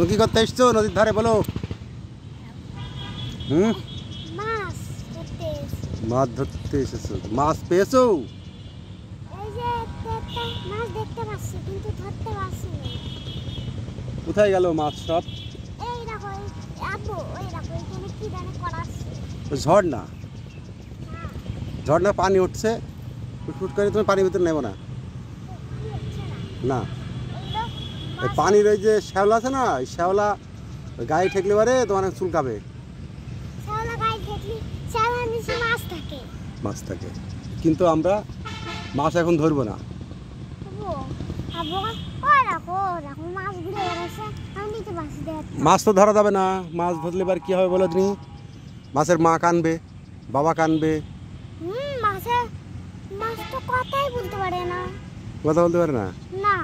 তুমি কি করতে এসছো নদীর ধারে বলো? মাছ ধরতে এসেছো? মাছ পেয়েছো? কোথায় গেল মাছ সব? ঝর্ণা, ঝর্ণা পানি উঠছে, ফুটফুট করে। তুমি পানির ভিতরে নেবো না? না, এই পানির ওই যে শ্যাওলা আছে না, শ্যাওলা গায়ে ঠেকলে পারে তোমার চুলকাবে। মাছ থাকে, কিন্তু আমরা মাছ এখন ধরবো না। মাছ তো ধরা যাবে না। মাছ ধরলে এবার কি হবে বলো তুমি? মাছের মা কানবে, বাবা কানবে। কথাই বলতে পারে না। কথা বলতে পারে না? না,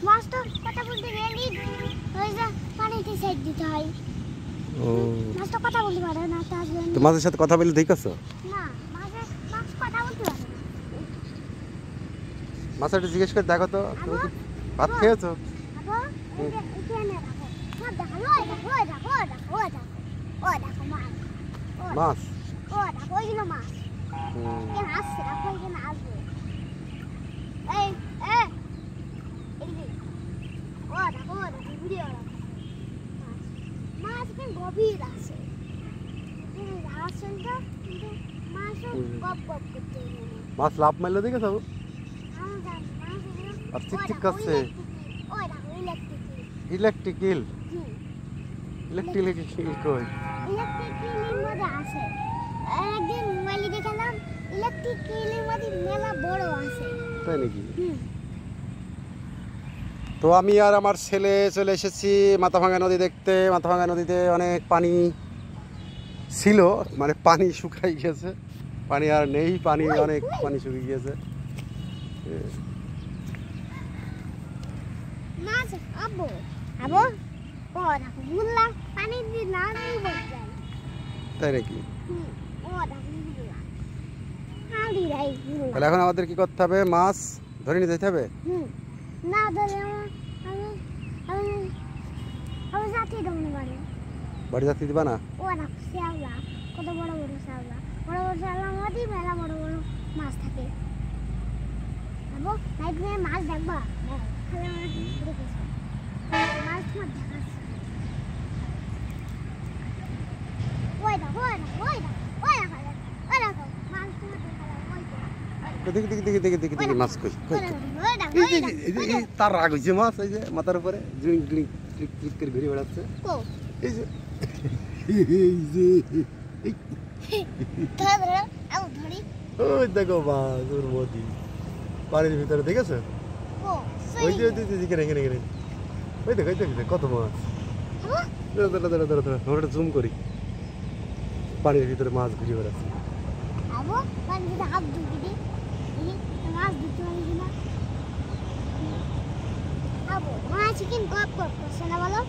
মাছ তো কথা বলতে গেলে ওই যে পানিতে সেট দিতে হয়। ও, মাছ তো কথা বলতে পারে না, তার জন্য। তো মাছের সাথে কথা বলে দেখেছো? না, মাছ কথা বলতে পারে না। মাছটা জিজ্ঞেস করে দেখো তো, তুমি কি ভাত খেয়েছো? মাছ, গভীর আছে, মাছ লাভ মারলো দেখেছো? আর চিকচিক করছে। ইলেকট্রিক ইল, ইলেকট্রিক ইল কই? ইলেকট্রিক ইলের মধ্যে আছে। একদিন মোবাইলে দেখলাম ইলেকট্রিক ইলের মধ্যে মেলা বড় আছে। তাই নাকি? তো আমি আর আমার ছেলে চলে এসেছি মাথাভাঙা নদী দেখতে। মাথাভাঙা নদীতে অনেক পানি ছিল, মানে পানি শুকাই গেছে, পানি আর নেই, পানি অনেক পানি শুকিয়ে গিয়েছে। মাছ আবো আবো ও দেখো মুল্লা পানি দি না নেই বলছে। তাই নাকি? ও দেখো মুল্লা হাউরি রাই মুল্লা। তাহলে এখন আমাদের কি করতে হবে? মাছ ধরে নিয়ে যেতে হবে। না ধরে আমি যাচ্ছি দমনে বাড়ি। বাড়ি যাতে দিবা না? ও দেখো শ্যাওলা, কত বড় বড় শ্যাওলা, বড় বড় শ্যাওলার মধ্যে মেলা বড় বড় মাছ থাকে। আবো নাইট মে মাছ দেখবা? খালি দেখেছো মাছ তোমার দেখাচ্ছে। ওই দেখো ওই দেখো ওই দেখো ওই দেখো ওই দেখো মাছ তোমার দেখালাম। দেখি দেখি দেখি দেখি দেখি দেখি মাছ কই কই? এই তার রাগ হয়েছে মাছ, এই যে মাথার উপরে গ্রিং গ্রিং ক্লিক ক্লিক করে ঘুরে বেড়াচ্ছে। এই যে এই যে ধরে আও ধরি। ওই দেখো মাছ ওর মধ্যে পানির ভিতরে, দেখেছো? ওই যে এখানে এখানে এখানে ওই দেখো, ওই দেখো কত মাছ। দাঁড়া দাঁড়া দাঁড়া দাঁড়া দাঁড়া, আমরা জুম করি। পানির ভিতরে মাছ ঘুরে বেড়াচ্ছে। আবো পানিতে হাত ঢুকি দি, মাছ দিতে পারি কিনা। আবো মাছ কিন্তু গপ গপ করছে না বলো?